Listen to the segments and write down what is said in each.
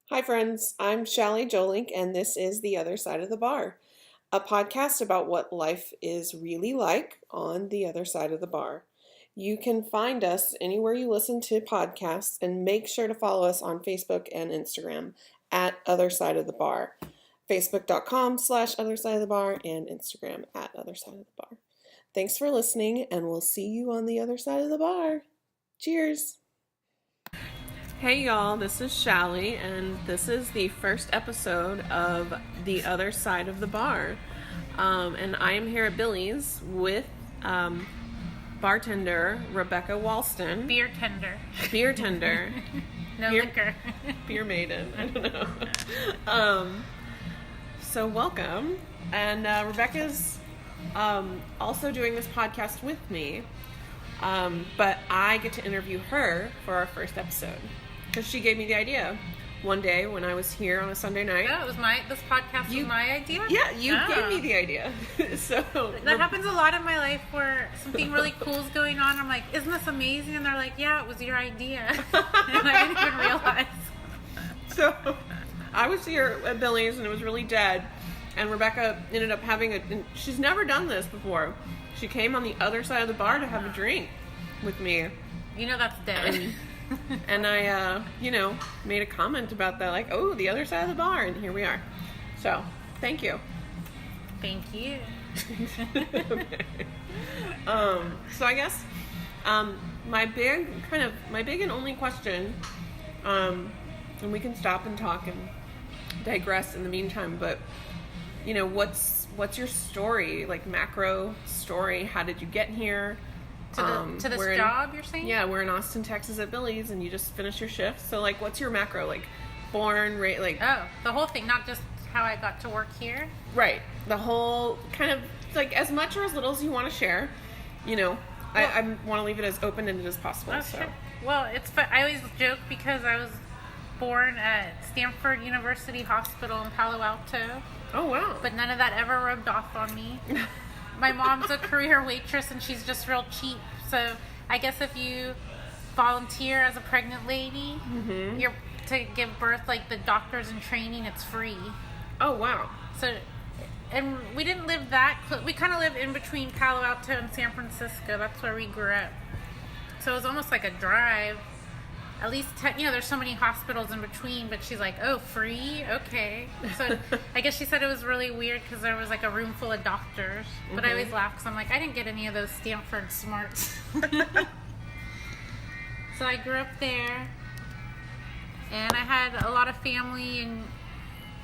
Hi, friends. I'm Shallie Jolink, and this is The Other Side of the Bar, a podcast about what life is really like on the other side of the bar. You can find us anywhere you listen to podcasts, and make sure to follow us on Facebook and Instagram at Other Side of the Bar. Facebook.com/Other Side of the Bar and Instagram at Other Side of the Bar. Thanks for listening, and we'll see you on the other side of the bar. Cheers! Hey y'all, this is Shallie, and this is the first episode of The Other Side of the Bar. And I am here at Billy's with bartender Rebecca Walston Beer-tender. No liquor. Beer maiden. I don't know. So welcome. And Rebecca's also doing this podcast with me. But I get to interview her for our first episode. Because she gave me the idea one day when I was here on a Sunday night. Oh, this podcast was my idea? Yeah, you gave me the idea. So that happens a lot in my life where something really cool is going on. I'm like, isn't this amazing? And they're like, yeah, it was your idea. And I didn't even realize. So I was here at Billy's and it was really dead. And Rebecca ended up she's never done this before. She came on the other side of the bar to have a drink with me. You know that's dead. And I, made a comment about that, like, oh, the other side of the bar, and here we are. So, thank you. Thank you. Okay. So I guess, my big and only question, and we can stop and talk and digress in the meantime, but, what's your story, like macro story? How did you get here? To this job, you're saying? Yeah, we're in Austin, Texas at Billy's, and you just finished your shift. So, like, what's your macro? Like, born, right? Like, oh, the whole thing, not just how I got to work here? Right. The whole kind of, like, as much or as little as you want to share. I want to leave it as open-ended as possible. Oh, so. Sure. Well, I always joke because I was born at Stanford University Hospital in Palo Alto. Oh, wow. But none of that ever rubbed off on me. My mom's a career waitress and she's just real cheap. So I guess if you volunteer as a pregnant lady, you're to give birth, like the doctors in training, it's free. Oh, wow. So, and we didn't live that close. We kind of lived in between Palo Alto and San Francisco. That's where we grew up. So it was almost like a drive. At least, there's so many hospitals in between, but she's like, oh, free? Okay. So I guess she said it was really weird because there was like a room full of doctors. But I always laugh because I'm like, I didn't get any of those Stanford smarts. So I grew up there. And I had a lot of family in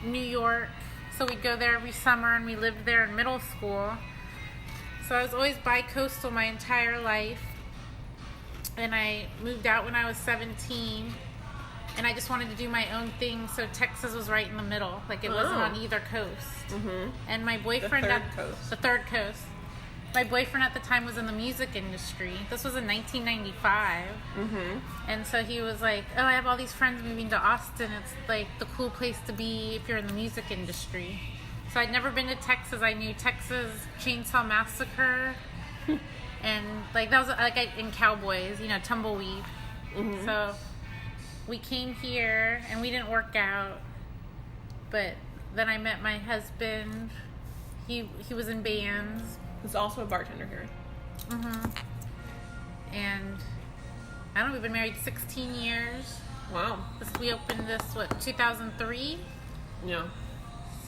New York. So we'd go there every summer and we lived there in middle school. So I was always bi-coastal my entire life. And I moved out when I was 17, and I just wanted to do my own thing, so Texas was right in the middle. Like, it wasn't on either coast. And my boyfriend... The third coast. My boyfriend at the time was in the music industry. This was in 1995. And so he was like, oh, I have all these friends moving to Austin. It's, like, the cool place to be if you're in the music industry. So I'd never been to Texas. I knew Texas Chainsaw Massacre... And, like, that was, like, in Cowboys, tumbleweed. So, we came here, and we didn't work out. But then I met my husband. He was in bands. He's also a bartender here. And, I don't know, we've been married 16 years. Wow. We opened this, 2003? Yeah.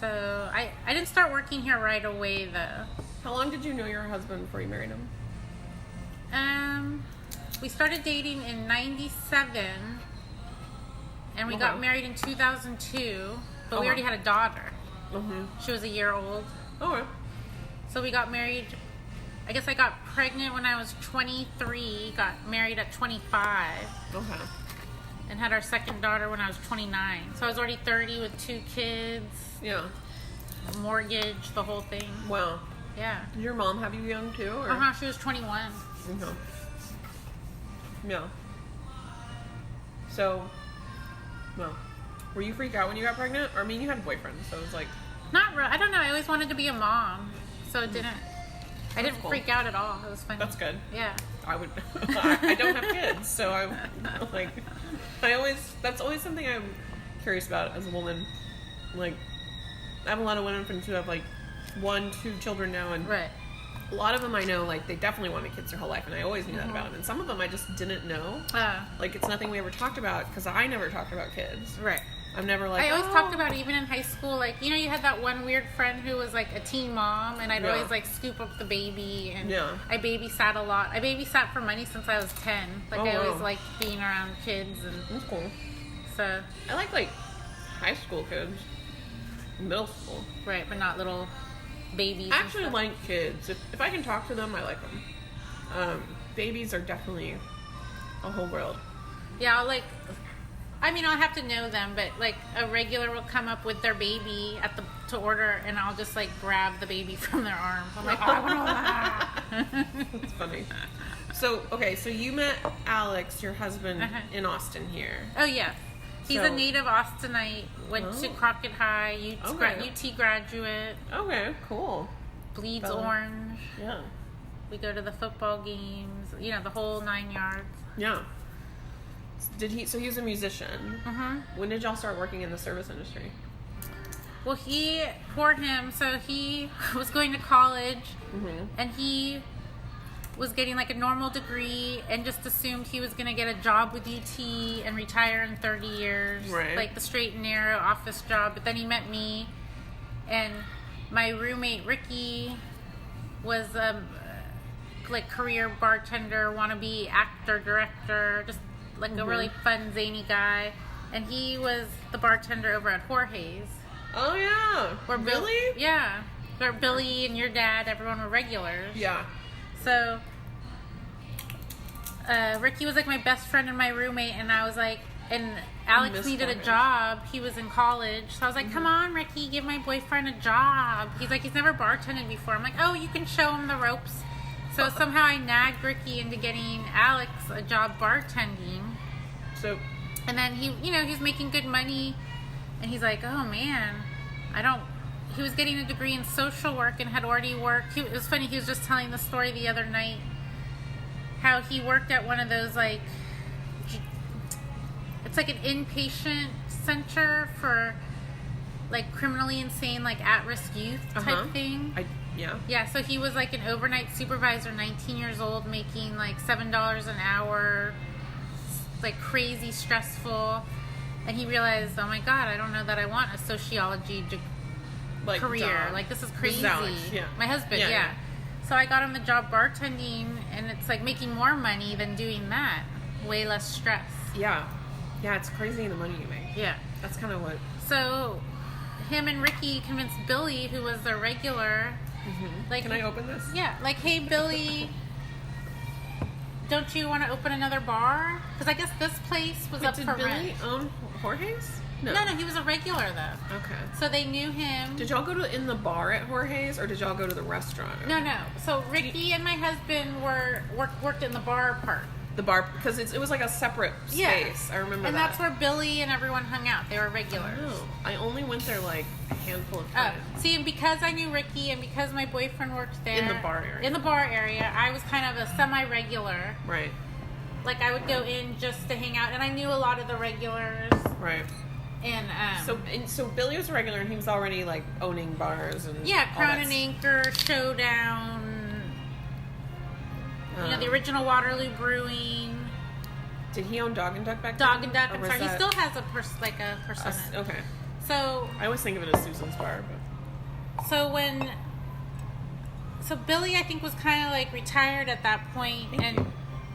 So, I didn't start working here right away, though. How long did you know your husband before you married him? We started dating in 97, and we got married in 2002, but we already had a daughter. She was a year old. Okay. So we got married, I guess I got pregnant when I was 23, got married at 25. Okay. And had our second daughter when I was 29. So I was already 30 with 2 kids. Yeah. Mortgage, the whole thing. Wow. Yeah. Did your mom have you young too? Or? She was 21. Okay. Yeah. So, well, were you freaked out when you got pregnant? Or, I mean, you had a boyfriend, so it was like... Not really. I don't know. I always wanted to be a mom. So it didn't... I didn't freak out at all. It was funny. That's good. Yeah. I would... I don't have kids, so I'm like... that's always something I'm curious about as a woman. Like, I have a lot of women friends who have like 1, 2 children now, and Right. a lot of them I know, like, they definitely wanted kids their whole life, and I always knew that about them. And some of them I just didn't know. Like, it's nothing we ever talked about, because I never talked about kids. Right. I'm never like, I always talked about it even in high school. Like, you know, you had that one weird friend who was like a teen mom, and I'd Yeah. always like scoop up the baby, and Yeah. I babysat a lot. I babysat for money since I was 10. Like, Oh, I always wow. liked being around kids, and That's cool. so, I like high school kids. Middle school. right, but not little babies. I and actually stuff. like kids. If I can talk to them, I like them. Babies are definitely a whole world. Yeah, I'll have to know them, but like a regular will come up with their baby to order, and I'll just like grab the baby from their arms. I'm like, oh, I want all that. That's funny. So you met Alex, your husband, Uh-huh. in Austin here. Oh yes, he's So- a native Austinite. Went to Oh. Crockett High, Okay. UT graduate. Okay, cool. Bleeds Fellow. orange. Yeah. We go to the football games. You know, the whole 9 yards. Yeah. So he was a musician. Mm-hmm. When did y'all start working in the service industry? Well, for him, so he was going to college, Mm-hmm. and he was getting like a normal degree and just assumed he was going to get a job with UT and retire in 30 years. Right. Like the straight and narrow office job. But then he met me, and my roommate Ricky was like career bartender, wannabe actor, director, just like a really fun, zany guy. And he was the bartender over at Jorge's. Oh yeah. Where really? Yeah. Where Billy and your dad, everyone were regulars. Yeah. So, Ricky was like my best friend and my roommate, and I was like, and Alex miss needed a Jorge's. job. He was in college. So I was like, come on, Ricky, give my boyfriend a job. He's like, he's never bartended before. I'm like, oh, you can show him the ropes. So somehow I nagged Ricky into getting Alex a job bartending. So And then he's making good money, and he's like, oh man, he was getting a degree in social work and had already worked. It was funny, he was just telling the story the other night, how he worked at one of those, like, it's like an inpatient center for, like, criminally insane, like, at-risk youth type thing. Yeah. Yeah, so he was like an overnight supervisor, 19 years old, making like $7 an hour, like crazy stressful. And he realized, oh my God, I don't know that I want a sociology career. job. Like, this is This crazy. is Alex, yeah. My husband, yeah. So I got him the job bartending, and it's like making more money than doing that. Way less stress. Yeah. Yeah, it's crazy the money you make. Yeah. That's kind of what. So him and Ricky convinced Billy, who was their regular, like, Can I open this? yeah, like, hey, Billy, don't you want to open another bar? Because I guess this place was up Did for Billy rent. own Jorge's? No, he was a regular, though. Okay. So they knew him. Did y'all go to in the bar at Jorge's, or did y'all go to the restaurant? No. So Ricky and my husband worked in the bar part. The bar, because it was like a separate space. I remember and that. that's where Billy and everyone hung out. They were regulars. Oh, I only went there like a handful of Oh, times. see, and because I knew Ricky and because my boyfriend worked there. In the bar area. I was kind of a semi-regular. Right. Like, I would go in just to hang out, and I knew a lot of the regulars. Right. And, So Billy was a regular, and he was already like owning bars and yeah, all Crown that and Anchor, Showdown, the original Waterloo Brewing. Did he own Dog and Duck back Dog then? and Duck. Or I'm was sorry, he that still has a percentage. okay. So I always think of it as Susan's bar, but so Billy, I think, was kind of like retired at that point, and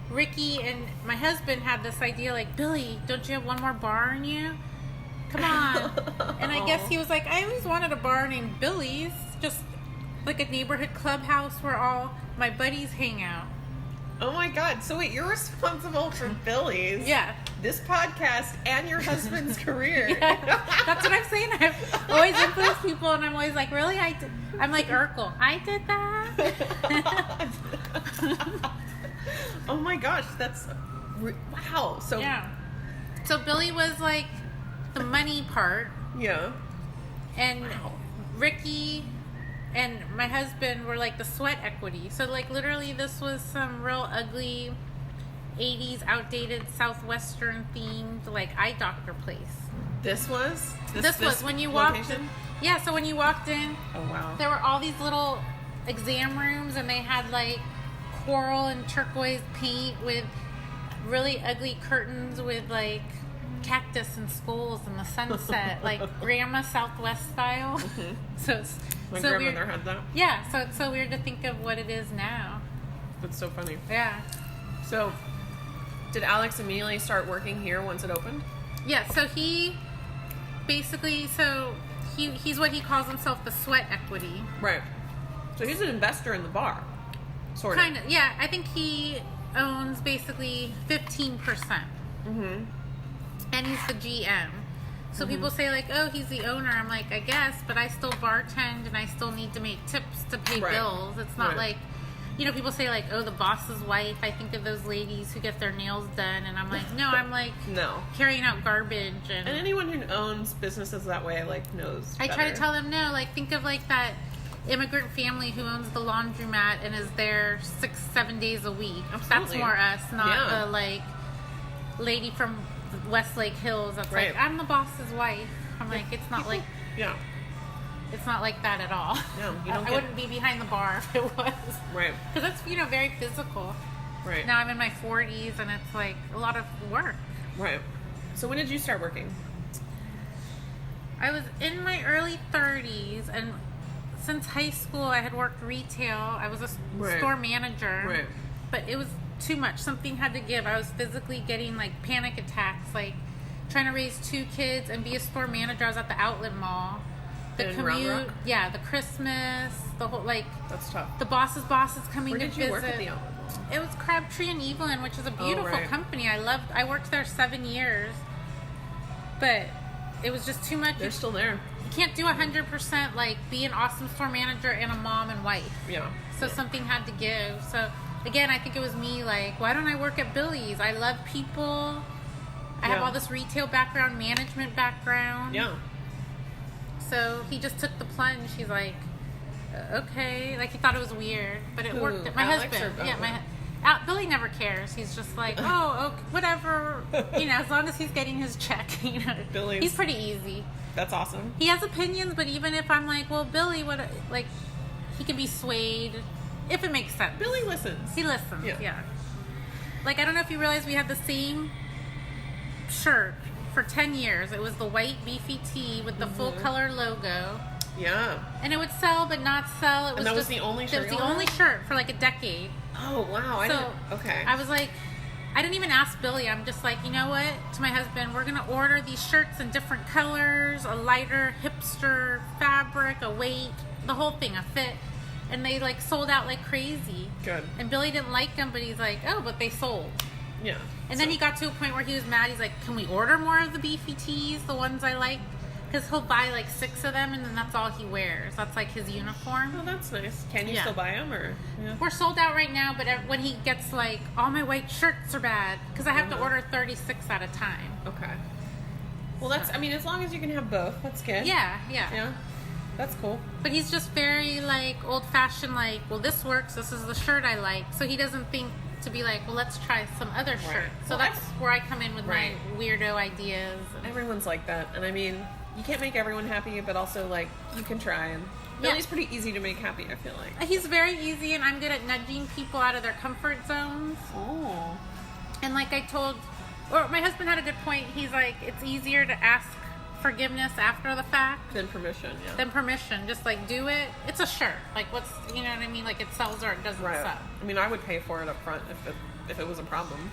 Ricky and my husband had this idea, like, Billy, don't you have one more bar in you? Come on. And I guess he was like, I always wanted a bar named Billy's, just like a neighborhood clubhouse where all my buddies hang out. Oh my God! So wait, you're responsible for Billy's, this podcast, and your husband's career. Yeah, that's what I'm saying. I've always influenced people, and I'm always like, really? I'm like Urkel. I did that. Oh my gosh, that's wow. So yeah. So Billy was like the money part, yeah, and Ricky and my husband were like the sweat equity. So like literally this was some real ugly 80s outdated Southwestern themed like eye doctor place. This was when you walked location? in. Yeah, so when you walked in, Oh wow. there were all these little exam rooms, and they had like coral and turquoise paint with really ugly curtains with like cactus and skulls and the sunset, like Grandma Southwest style. Mm-hmm. So it's My so grandmother weird. had that. Yeah, so it's so weird to think of what it is now. That's so funny. Yeah. So, did Alex immediately start working here once it opened? Yeah, so he basically, he's what he calls himself the sweat equity. Right. So he's an investor in the bar. Sort of. Kind of, yeah. I think he owns basically 15%. Mm-hmm. And he's the GM. So people say like, oh, he's the owner. I'm like, I guess, but I still bartend and I still need to make tips to pay bills. It's not like, you know, people say like, oh, the boss's wife. I think of those ladies who get their nails done, and I'm like, no, I'm like carrying out garbage. And anyone who owns businesses that way like knows I try to better. tell them, no, like think of like that immigrant family who owns the laundromat and is there 6-7 days a week. Absolutely. That's more us, not the like lady from Westlake Hills that's like, I'm the boss's wife. I'm like, it's not like it's not like that at all. No, you don't I wouldn't be behind the bar if it was. Right. Because that's, you know, very physical. Right. Now I'm in my 40s and it's like a lot of work. Right. So when did you start working? I was in my early 30s, and since high school I had worked retail. I was a store manager. Right. But it was too much. Something had to give. I was physically getting like panic attacks, like trying to raise 2 kids and be a store manager. I was at the outlet mall. The commute, the Christmas, the whole like. That's tough. The boss's coming to visit. Where did you work at the outlet mall? It was Crabtree and Evelyn, which is a beautiful company. I worked there 7 years, but it was just too much. They're still there. You can't do 100% like be an awesome store manager and a mom and wife. Yeah. So something had to give. So again, I think it was me like, why don't I work at Billy's? I love people. I have all this retail background, management background. Yeah. So he just took the plunge. He's like, okay. Like he thought it was weird, but it worked. My Alex husband. Billy never cares. He's just like, oh, okay, whatever. You know, as long as he's getting his check, you know. He's pretty easy. That's awesome. He has opinions, but even if I'm like, well, Billy, what? Like, he can be swayed if it makes sense. Billy listens. He listens. Yeah. Like, I don't know if you realize we had the same shirt for 10 years. It was the white beefy tee with the full color logo. Yeah. And it would sell but not sell. It was that was the only shirt. It was the only shirt for like a decade. Oh wow. I was like, I didn't even ask Billy. I'm just like, you know what? To my husband, we're gonna order these shirts in different colors, a lighter hipster fabric, a weight, the whole thing, a fit. And they like sold out like crazy. Good. And Billy didn't like them, but he's like, oh, but they sold. Yeah. And then he got to a point where he was mad. He's like, can we order more of the beefy tees, the ones I like? Because he'll buy like 6 of them, and then that's all he wears. That's like his uniform. Oh, that's nice. Can you still buy them, or? Yeah. We're sold out right now, but when he gets like, all my white shirts are bad, because I have to order 36 at a time. Okay. Well, that's, I mean, as long as you can have both, that's good. Yeah. Yeah. That's cool. But he's just very like old-fashioned, like, well, this works. This is the shirt I like. So he doesn't think to be like, well, let's try some other shirt. So that's where I come in with my weirdo ideas. Everyone's like that. And I mean, you can't make everyone happy, but also like, you can try. And Billy's pretty easy to make happy, I feel like. He's very easy, and I'm good at nudging people out of their comfort zones. Oh. And like I told, or my husband had a good point. He's like, it's easier to ask forgiveness after the fact than permission. Just like do it. It's a shirt. Like what's, you know what I mean? Like it sells or it doesn't sell. I mean, I would pay for it up front if it was a problem.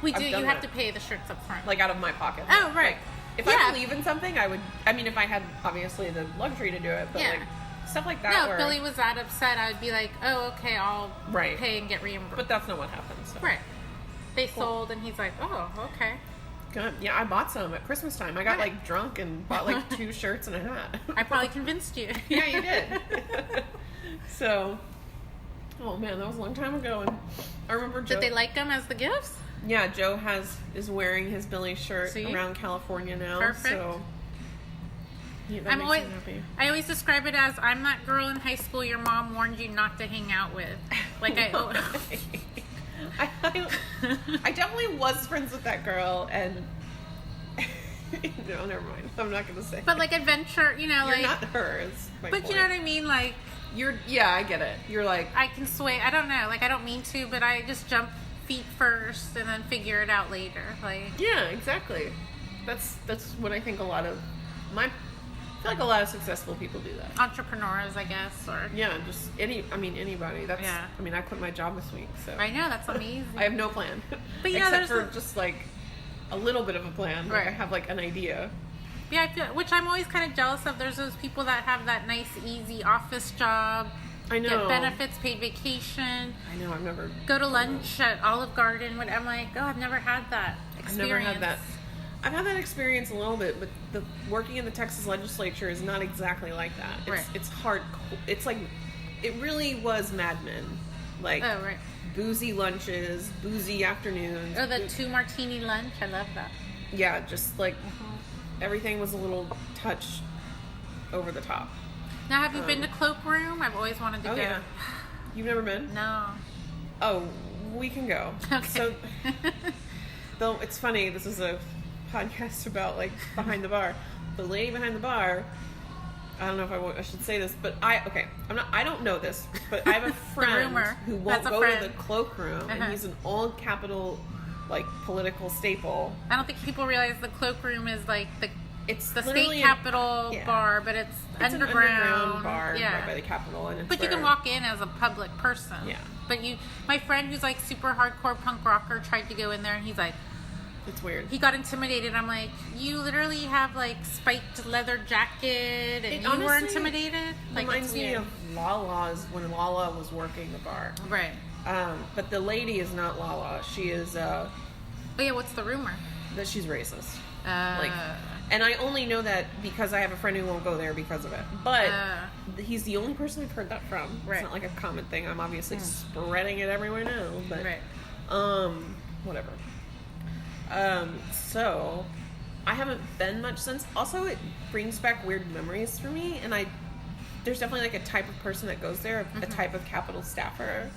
We do. You have to pay the shirts up front, like out of my pocket. Oh right. Like, if I believe in something, I would. I mean, if I had obviously the luxury to do it, but like stuff like that. No, if Billy was that upset, I would be like, oh okay, I'll pay and get reimbursed. But that's not what happened. So. Right. They sold, and he's like, oh okay. Good. Yeah, I bought some at Christmas time. I got like drunk and bought like 2 shirts and a hat. I probably convinced you. Yeah, you did. So, oh man, that was a long time ago. And I remember Joe. Did they like them as the gifts? Yeah, Joe is wearing his Billy shirt around California now. Perfect. So, yeah, I always describe it as, I'm that girl in high school your mom warned you not to hang out with. Like I definitely was friends with that girl, and No, never mind. I'm not gonna say. But like adventure, You're like not her. Is my but point. you know what I mean? Like Yeah, I get it. You're like, I can sway. I don't know. Like I don't mean to, but I just jump feet first and then figure it out later. Like yeah, exactly. That's what I think I feel like a lot of successful people do that. entrepreneurs, I guess, or Yeah, just anybody. That's Yeah. I quit my job this week, so I know that's amazing. I have no plan. But except there's for just like a little bit of a plan. Like Right. I have like an idea. Yeah, I feel, which I'm always kind of jealous of. There's those people that have that nice, easy office job, I know. get benefits, paid vacation, I know. I've never go to lunch at Olive Garden. I'm like, oh, I've never had that experience. I've never had that. I've had that experience a little bit, but working in the Texas legislature is not exactly like that. It's, Right. it's hard. It's like, it really was Mad Men. Like, Oh, right. boozy lunches, boozy afternoons. Oh, the 2 martini lunch. I love that. Yeah, just like, everything was a little touch over the top. Now, have you been to Cloakroom? I've always wanted to Oh, go. yeah. You've never been? No. Oh, we can go. Okay. So, though it's funny, this is a podcast about like behind the bar. The lady behind the bar, I don't know if I should say this, but I don't know this, but I have a friend rumor. who won't That's a go friend. to the cloakroom, and he's an old Capitol like political staple. I don't think people realize the Cloakroom is like It's the literally state capitol yeah. bar, but it's It's underground. an underground bar Yeah. right by the Capitol, and it's But you can where- walk in as a public person. Yeah. But my friend who's like super hardcore punk rocker tried to go in there, and he's like, It's weird. he got intimidated. I'm like, you literally have like spiked leather jacket, and It you were honestly intimidated. Like Reminds it's me weird. of Lala's when Lala was working the bar. Right. But the lady is not Lala. She is Oh yeah. What's the rumor? that she's racist. Like. And I only know that because I have a friend who won't go there because of it. But he's the only person I've heard that from. Right. It's not like a common thing. I'm obviously spreading it everywhere now. But Right. whatever. So I haven't been much since. Also, it brings back weird memories for me, and there's definitely like a type of person that goes there, a type of Capitol staffer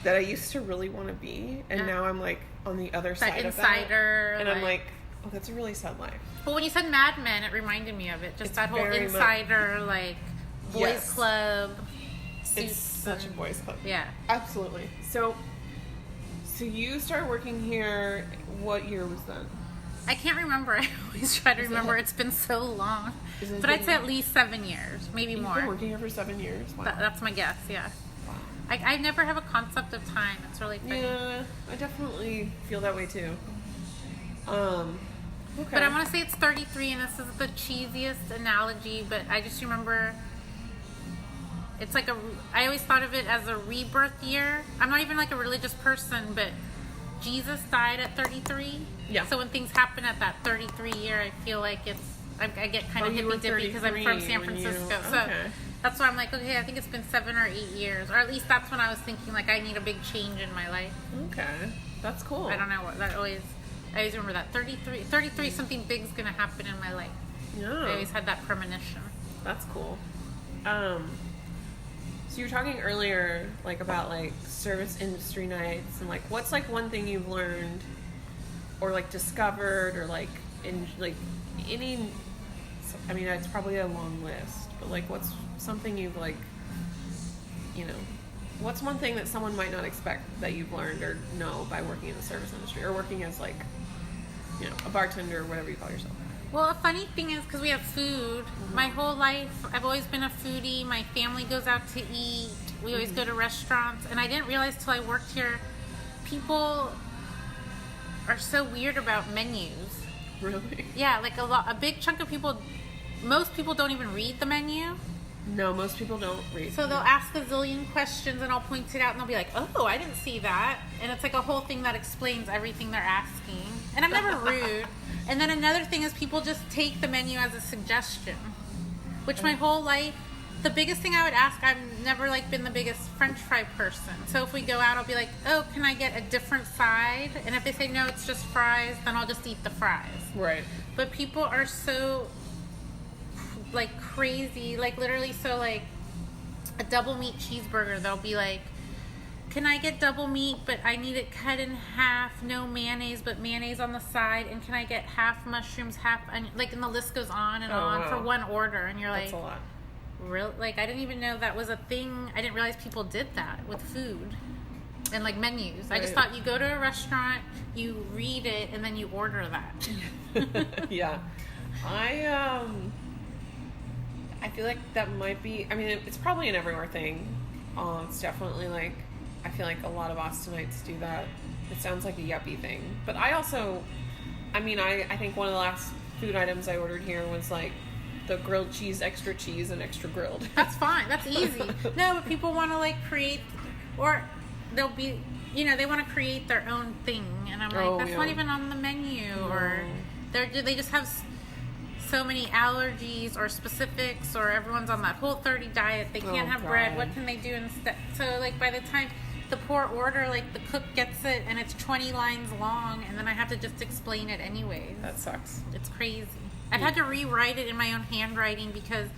that I used to really want to be, and now I'm like on the other That side insider, of that, and I'm like, oh, that's a really sad life. Well, when you said Mad Men, it reminded me of it. Just It's that whole very insider, like boys Yes. club. It's suits such a and- boys club. Yeah. Absolutely. So you started working here. What year was that? I can't remember. I always try to remember. It's been so long. But I'd say at least 7 years, maybe You've more. been working here for 7 years. Wow. That's my guess, yeah. I never have a concept of time. It's really funny. Yeah, I definitely feel that way too. Okay. But I want to say it's 33, and this is the cheesiest analogy, but I just remember it's like I always thought of it as a rebirth year. I'm not even like a religious person, but Jesus died at 33. Yeah. So when things happen at that 33 year, I feel like I get kind of you were hippy dippy because I'm from San 33 when you- Francisco. So okay. that's why I'm like, okay, I think it's been 7 or 8 years, or at least that's when I was thinking like I need a big change in my life. Okay, that's cool. I don't know what that always. I always remember that 33 something big's gonna happen in my life. Yeah, I always had that premonition. that's cool. So you were talking earlier, like about like service industry nights, and like what's like one thing you've learned, or like discovered, or like in like any. I mean, it's probably a long list, but like what's something you've like, what's one thing that someone might not expect that you've learned or know by working in the service industry or working as like, a bartender or whatever you call yourself? Well, a funny thing is because we have food. My whole life, I've always been a foodie. My family goes out to eat. We always go to restaurants, and I didn't realize till I worked here, people are so weird about menus. Really? Yeah, like a big chunk of people. Most people don't even read the menu. No, most people don't read. So they'll ask a zillion questions, and I'll point it out, and they'll be like, oh, I didn't see that. And it's like a whole thing that explains everything they're asking. And I'm never rude. And then another thing is people just take the menu as a suggestion, which my whole life, the biggest thing I would ask, I've never like been the biggest French fry person. So if we go out, I'll be like, oh, can I get a different side? And if they say, no, it's just fries, then I'll just eat the fries. Right. But people are so like crazy, like literally, so like a double meat cheeseburger, they'll be like, can I get double meat, but I need it cut in half, no mayonnaise, but mayonnaise on the side, and can I get half mushrooms, half onion, like, and the list goes on and on wow. for one order, and you're like, That's a lot. real, like, I didn't even know that was a thing. I didn't realize people did that with food and, like, menus. Right. I just thought you go to a restaurant, you read it, and then you order that. Yeah. I feel like that might be, I mean, it's probably an everywhere thing. It's definitely, like, I feel like a lot of Austinites do that. It sounds like a yuppie thing. But I also, I mean, I think one of the last food items I ordered here was, like, the grilled cheese, extra cheese, and extra grilled. That's fine. That's easy. No, but people want to, like, create, or they'll be, you know, they want to create their own thing. And I'm like, that's not even on the menu. No. Or they just have so many allergies or specifics, or everyone's on that Whole30 diet. They can't have bread. What can they do instead? So, like, by the time the poor order, like, the cook gets it and it's 20 lines long, and then I have to just explain it anyways. That sucks. It's crazy. I've had to rewrite it in my own handwriting because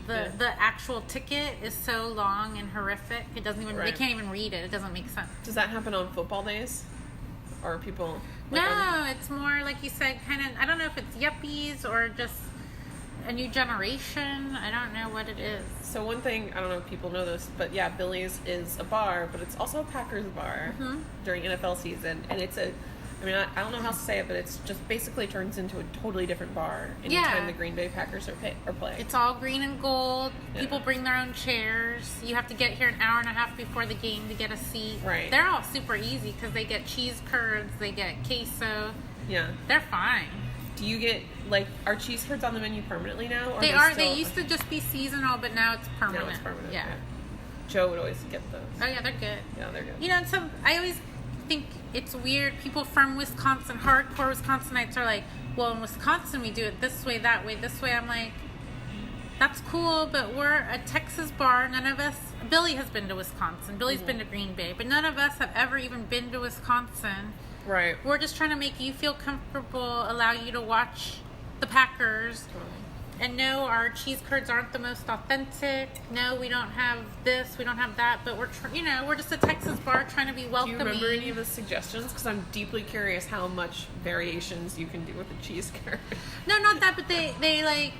the actual ticket is so long and horrific. It doesn't even, they can't even read it. It doesn't make sense. Does that happen on football days? Or are people... Like, no, it's more, like you said, kind of, I don't know if it's yuppies or just a new generation. I don't know what it is. So one thing, I don't know if people know this, but yeah, Billy's is a bar, but it's also a Packers bar during NFL season. And it's a, I mean, I don't know how to say it, but it's just basically turns into a totally different bar anytime the Green Bay Packers are playing. It's all green and gold. Yeah. People bring their own chairs. You have to get here an hour and a half before the game to get a seat. Right. They're all super easy because they get cheese curds, they get queso. Yeah. They're fine. Do you get, like, are cheese curds on the menu permanently now? Or they are. They used to just be seasonal, but now it's permanent. Now it's permanent. Yeah. Joe would always get those. Oh, yeah, they're good. Yeah, they're good. You know, I always think it's weird. People from Wisconsin, hardcore Wisconsinites, are like, well, in Wisconsin we do it this way, that way, this way. I'm like, that's cool, but we're a Texas bar. None of us, Billy has been to Wisconsin. Billy's been to Green Bay, but none of us have ever even been to Wisconsin. Right. We're just trying to make you feel comfortable, allow you to watch the Packers. And no, our cheese curds aren't the most authentic. No, we don't have this, we don't have that. But we're just a Texas bar trying to be welcoming. Do you remember any of the suggestions? Because I'm deeply curious how much variations you can do with a cheese curd. No, not that, but they like,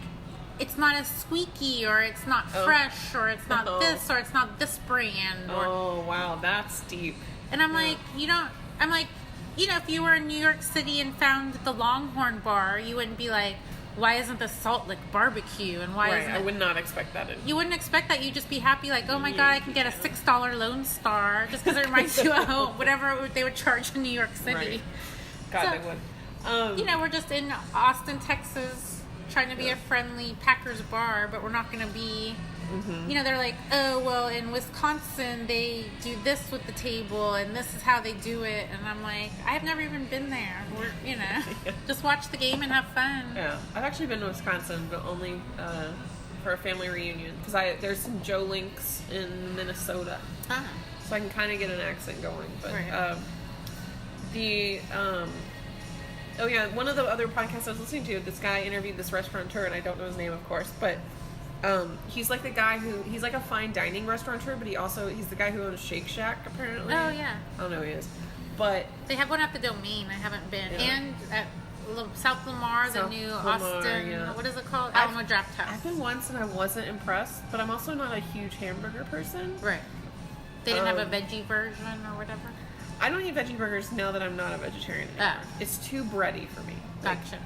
it's not as squeaky, or it's not fresh, or it's not this, or it's not this brand. Oh, wow, that's deep. And I'm like, if you were in New York City and found the Longhorn bar, you wouldn't be like, why isn't this Salt Lick barbecue? And why isn't it? I would not expect that. You wouldn't expect that. You'd just be happy, like, oh my God, I can get a $6 Lone Star just because it reminds you of home, whatever they would charge in New York City. Right. God, they would. We're just in Austin, Texas, trying to be a friendly Packers bar, but we're not going to be. They're like, oh, well, in Wisconsin, they do this with the table, and this is how they do it. And I'm like, I've never even been there. Just watch the game and have fun. Yeah. I've actually been to Wisconsin, but only for a family reunion. Because there's some Joe Links in Minnesota. So I can kind of get an accent going. But one of the other podcasts I was listening to, this guy interviewed this restaurateur, and I don't know his name, of course, but he's like the guy he's like a fine dining restaurateur, but he's the guy who owns Shake Shack, apparently. Oh, yeah. I don't know who he is. But they have one at the Domain. I haven't been. Yeah. And at South Lamar, the new Austin, what is it called? Alamo Draft House. I've been once and I wasn't impressed, but I'm also not a huge hamburger person. Right. They didn't have a veggie version or whatever? I don't eat veggie burgers now that I'm not a vegetarian anymore. It's too bready for me. Gotcha.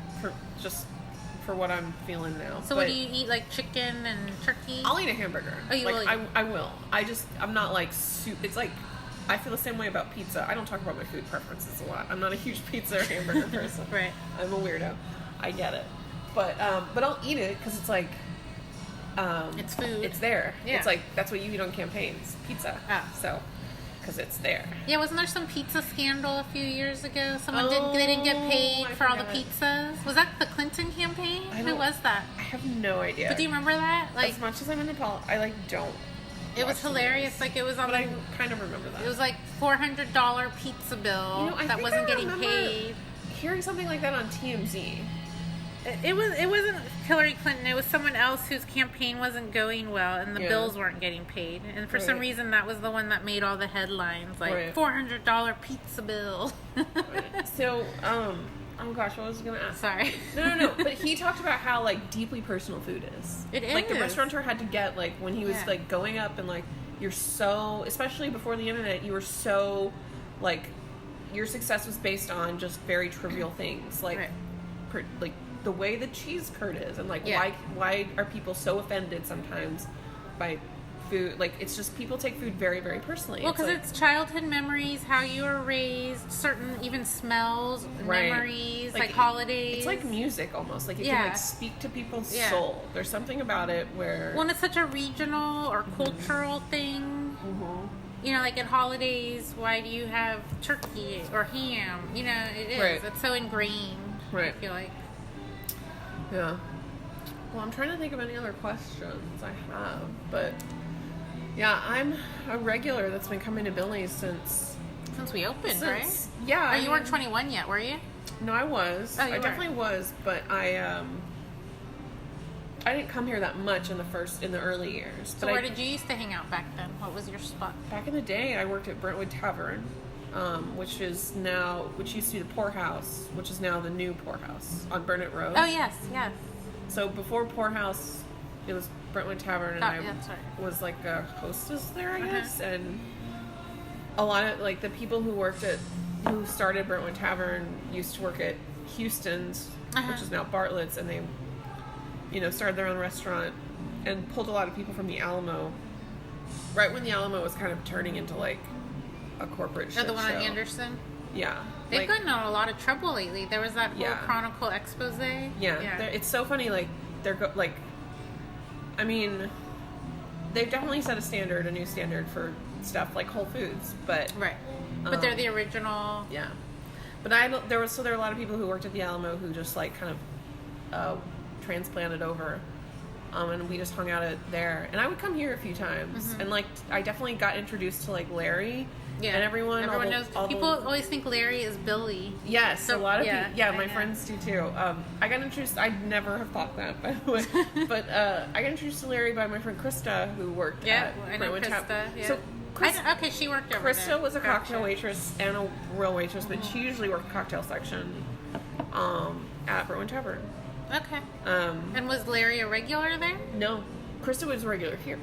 For what I'm feeling now. So what do you eat, like chicken and turkey? I'll eat a hamburger. Oh, you will eat? I will. I'm not like it's like, I feel the same way about pizza. I don't talk about my food preferences a lot. I'm not a huge pizza or hamburger person. Right. I'm a weirdo. I get it. But I'll eat it because it's like, it's food. It's there. Yeah. It's like, that's what you eat on campaigns. Pizza. So, because it's there. Yeah, wasn't there some pizza scandal a few years ago? They didn't get paid for all the pizzas. Was that the Clinton campaign? Who was that? I have no idea. But do you remember that? Like, as much as I'm into politics, I don't. It was hilarious. Like, it was on. But I kind of remember that. It was like $400 pizza bill that wasn't getting paid. Hearing something like that on TMZ. It wasn't Hillary Clinton. It was someone else whose campaign wasn't going well, and the bills weren't getting paid. And for some reason, that was the one that made all the headlines, like $400 pizza bill. So, oh gosh, what was I going to ask? Sorry. No. But he talked about how like deeply personal food is. It is. Like the restaurateur had to get like when he was like going up and like you're so, especially before the internet, you were so like your success was based on just very trivial things like like the way the cheese curd is, and like why are people so offended sometimes by food? Like it's just people take food very, very personally. Well, because it's childhood memories, how you were raised, certain even smells, memories, like holidays. It's like music almost. Like it can like speak to people's soul. There's something about it where when it's such a regional or cultural thing. You know, like at holidays, why do you have turkey or ham? You know, it is. It's so ingrained. I feel like. Yeah. Well, I'm trying to think of any other questions I have, but yeah, I'm a regular that's been coming to Billy's since we opened, right? Yeah. Oh, you weren't 21 yet, were you? No, I was. I definitely was, but I didn't come here that much in the early years. So where did you used to hang out back then? What was your spot? Back in the day, I worked at Brentwood Tavern, which used to be the Poorhouse, which is now the new Poorhouse on Burnet Road. Oh, yes. So before Poorhouse, it was Brentwood Tavern, and I was like a hostess there, I guess. And a lot of like the people who started Brentwood Tavern used to work at Houston's, which is now Bartlett's, and they, started their own restaurant and pulled a lot of people from the Alamo. Right when the Alamo was kind of turning into like a corporate shit the one show. on Anderson? Yeah. They've gotten in a lot of trouble lately. There was that whole Chronicle expose. Yeah. It's so funny, like, I mean, they've definitely set a new standard for stuff like Whole Foods, but... Right. But they're the original... Yeah. But there were a lot of people who worked at the Alamo who just, like, kind of transplanted over. And we just hung out there. And I would come here a few times. And, like, I definitely got introduced to, like, Larry... Yeah, and everyone knows. People always think Larry is Billy. Yes, so, a lot of people. Yeah, my friends do too. I got introduced. I'd never have thought that, by the way. But I got introduced to Larry by my friend Krista, who worked at Brentwood Tavern. Yeah. So she worked over there. Krista was a cocktail waitress and a real waitress, but she usually worked cocktail section at Brentwood Tavern. Okay. And was Larry a regular there? No, Krista was a regular here,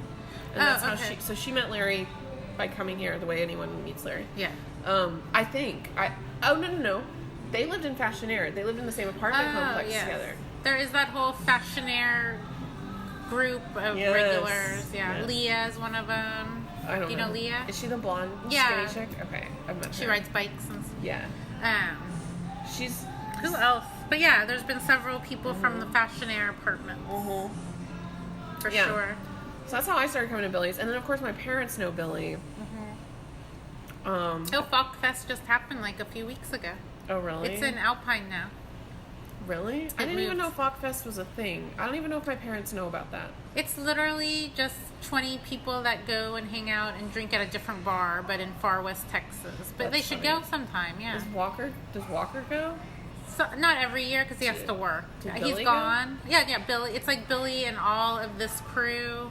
and that's how she. So she met Larry by coming here the way anyone meets Larry. Yeah. I think. No. They lived in Fashionaire. They lived in the same apartment complex together. There is that whole Fashionaire group of regulars. Yeah. Yes. Leah is one of them. I don't know. Do you know Leah? Is she the blonde skinny chick? Okay. I've met her. She rides bikes and stuff. Yeah. She's... Who else? But yeah, there's been several people from the Fashionaire apartments. For sure. So that's how I started coming to Billy's. And then, of course, my parents know Billy. Folk Fest just happened like a few weeks ago. Oh, really? It's in Alpine now. Really? I didn't even know Folk Fest was a thing. I don't even know if my parents know about that. It's literally just 20 people that go and hang out and drink at a different bar, but in far west Texas. But they should go sometime, yeah. Does Walker go? So, not every year because he has to work. He's gone. Go? Yeah, Billy. It's like Billy and all of this crew.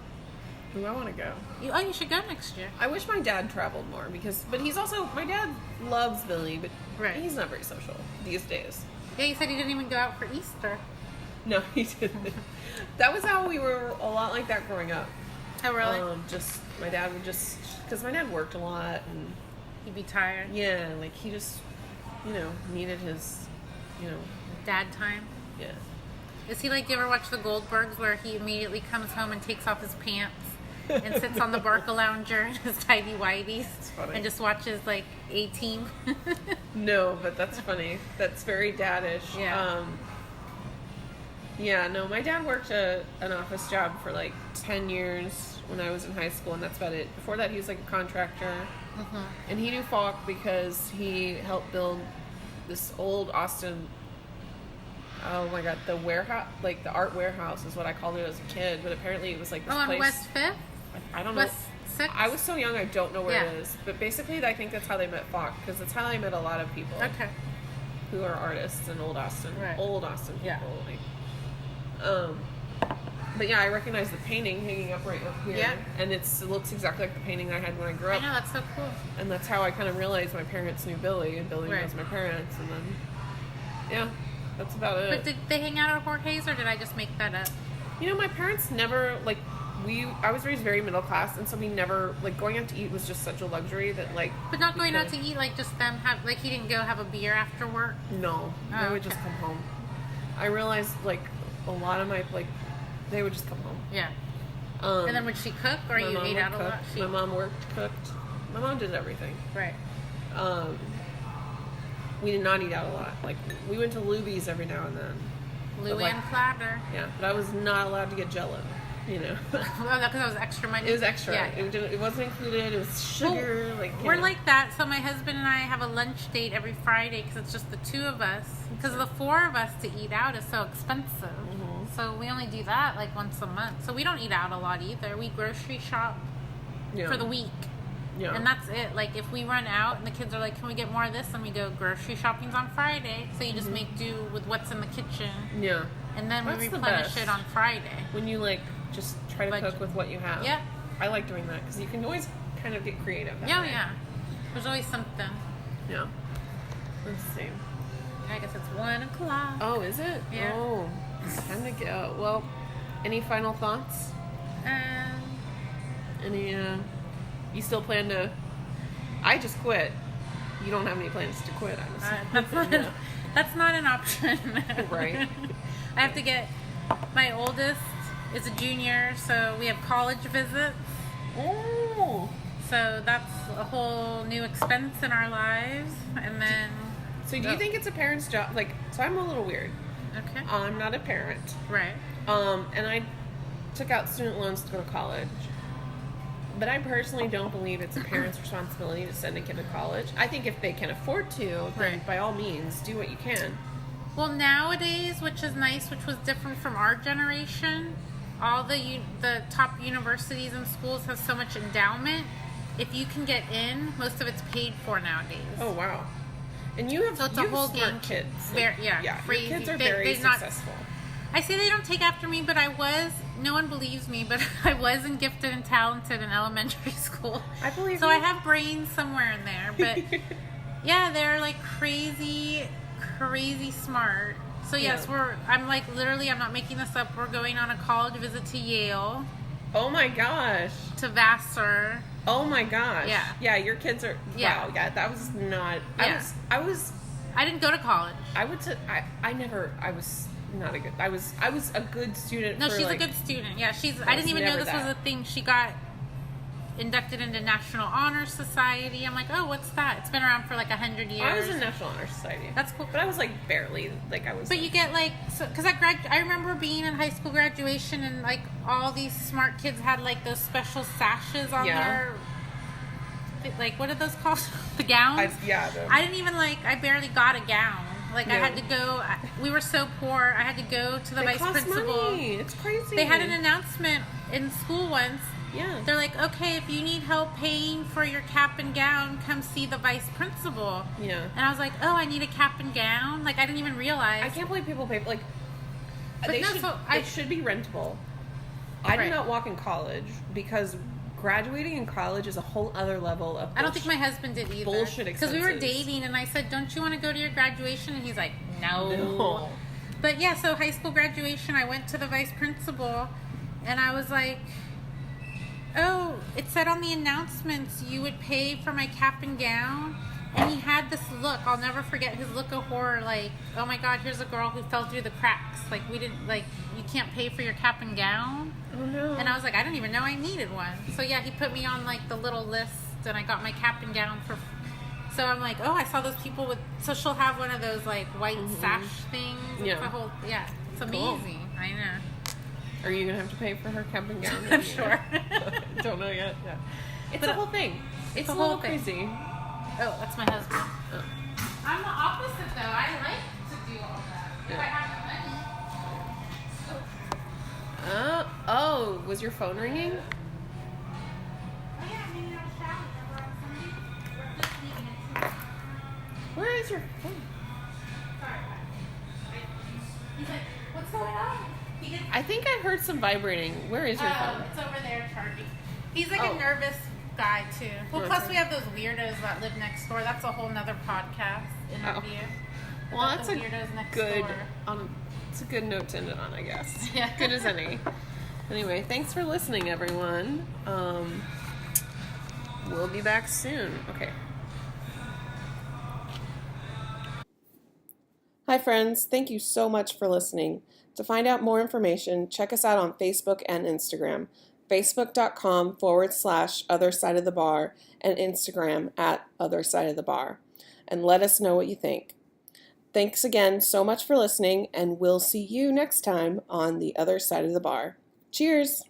Ooh, I want to go. You should go next year. I wish my dad traveled more but he's also, my dad loves Billy, but he's not very social these days. Yeah, he said he didn't even go out for Easter. No, he didn't. That was how we were a lot like that growing up. Oh, really? My dad would because my dad worked a lot and... He'd be tired. Yeah, like he just, needed his, dad time. Yeah. Is he like, do you ever watch the Goldbergs where he immediately comes home and takes off his pants and sits on the Barca lounger in his tidy whities and just watches like A-Team? No, but that's funny. That's very daddish. Yeah. No, my dad worked an office job for like 10 years when I was in high school, and that's about it. Before that, he was like a contractor. And he knew Falk because he helped build this old Austin... Oh my god, the warehouse, like the art warehouse is what I called it as a kid, but apparently it was like this place. On West 5th? I don't know. West 6th? I was so young, I don't know where it is. But basically, I think that's how they met Falk, because that's how I met a lot of people. Okay. Who are artists in Old Austin. Right. Old Austin people. Yeah. Like, But yeah, I recognize the painting hanging up right up here. Yeah. And it looks exactly like the painting I had when I grew I up. know, that's so cool. And that's how I kind of realized my parents knew Billy, and Billy Right. knows my parents. And then, yeah, that's about it. But did they hang out at Jorge's, or did I just make that up? You know, my parents never, like, I was raised very middle class, and so we never, like, going out to eat was just such a luxury that, like... But not going out to eat, like, just them have, like, he didn't go have a beer after work? No, Oh, they would just okay. come home. I realized, like, a lot of my, like, they would just come home. Yeah. And And then would she cook, or my you mom ate would out a lot? cook. My mom worked, cooked. My mom did everything. Right. We did not eat out a lot. Like, we went to Luby's every now and then. But, like, Luann Platter. yeah, but I was not allowed to get Jell-O, you know. Oh, that because that was extra money? It was extra. Yeah. It wasn't included. It was sugar. We're like that. So my husband and I have a lunch date every Friday because it's just the two of us. Because the four of us to eat out is so expensive. Mm-hmm. So we only do that like once a month. So we don't eat out a lot either. We grocery shop for the week. Yeah. And that's it. Like if we run out and the kids are like, can we get more of this? And we go, grocery shopping's on Friday. So you just make do with what's in the kitchen. Yeah. And then That's we the replenish best. it on Friday. When you, like, just try to Budget. cook with what you have. Yeah. I like doing that because you can always kind of get creative. That Yeah, way. yeah. There's always something. Yeah. Let's see. I guess it's 1 o'clock. Oh, is it? Yeah. Oh, it's time to go. Well, any final thoughts? Any, you still plan to... I just quit. You don't have any plans to quit, I'm assuming. That's not an option. Right. I have to get... My oldest is a junior, so we have college visits. Oh. So that's a whole new expense in our lives. And then... So do you think it's a parent's job? Like, so I'm a little weird. Okay. I'm not a parent. Right. And I took out student loans to go to college. But I personally don't believe it's a parent's responsibility to send a kid to college. I think if they can afford to, then Right. by all means, do what you can. Well, nowadays, which is nice, which was different from our generation, all the top universities and schools have so much endowment. If you can get in, most of it's paid for nowadays. Oh, wow. And you have, So it's you a have whole smart game. kids. Yeah, crazy. Your kids are They- very they're not- successful. I say they don't take after me, but no one believes me, but I was in gifted and talented in elementary school. I believe So you. I have brains somewhere in there, but yeah, they're like crazy smart. So yes, Yeah. I'm not making this up. We're going on a college visit to Yale, Oh my gosh. to Vassar. Oh my gosh. Yeah. Yeah, your kids are, Yeah. wow, yeah, that was not, Yeah. I was I didn't go to college. I was not a good, I was a good student. No, for she's like, a good student. Yeah, I didn't even know never this was that. a thing. She got inducted into National Honor Society. I'm like, oh, what's that? It's been around for like 100 years. I was in National Honor Society. That's cool. But I was like barely, like I was. But you get like, because I remember being in high school graduation and like all these smart kids had like those special sashes on their, like what are those called? The gowns? I didn't even I barely got a gown. Like I had to go, we were so poor, I had to go to the They vice cost principal. money. It's crazy. They had an announcement in school once. Yeah. They're like, okay, if you need help paying for your cap and gown, come see the vice principal. Yeah. And I was like, oh, I need a cap and gown? Like, I didn't even realize. I can't believe people pay, like, But they no, should, so it should be rentable. I Right. did not walk in college because graduating in college is a whole other level of I don't think my husband did either. bullshit Because we were expenses. dating, and I said, don't you want to go to your graduation? And he's like, no. No. But yeah, so high school graduation, I went to the vice principal, and I was like, oh, it said on the announcements you would pay for my cap and gown. And he had this look, I'll never forget his look of horror, like, oh my god, here's a girl who fell through the cracks. Like, we didn't, like, you can't pay for your cap and gown. Oh no. And I was like, I didn't even know I needed one. So yeah, he put me on like the little list, and I got my cap and gown for. So I'm like, oh, I saw those people with. So she'll have one of those like white sash things. Yeah. It's a whole, yeah, it's Cool. amazing. I know. Are you gonna have to pay for her cap and gown? I'm sure. Don't know yet. Yeah. It's But a whole thing. It's a whole little thing. crazy. Oh, that's my husband. Oh. I'm the opposite though. I like to do all that. If I have the money. Oh, was your phone ringing? Oh yeah, I'm hanging out with Sally. Remember on Sunday? We're just leaving at 2. Where is your phone? Sorry. He's like, what's going on? He didn't I think I heard some vibrating. Where is your phone? It's over there charging. He's like Oh. a nervous guy too. Well, Oh, plus okay. we have those weirdos that live next door. That's a whole nother podcast interview. Well, About that's the a weirdos next good. door. It's a good note to end it on, I guess. Yeah. Good as any. Anyway, thanks for listening, everyone. We'll be back soon. Okay. Hi, friends. Thank you so much for listening. To find out more information, check us out on Facebook and Instagram. Facebook.com/Other Side of the Bar and Instagram @Other Side of the Bar. And let us know what you think. Thanks again so much for listening, and we'll see you next time on the Other Side of the Bar. Cheers!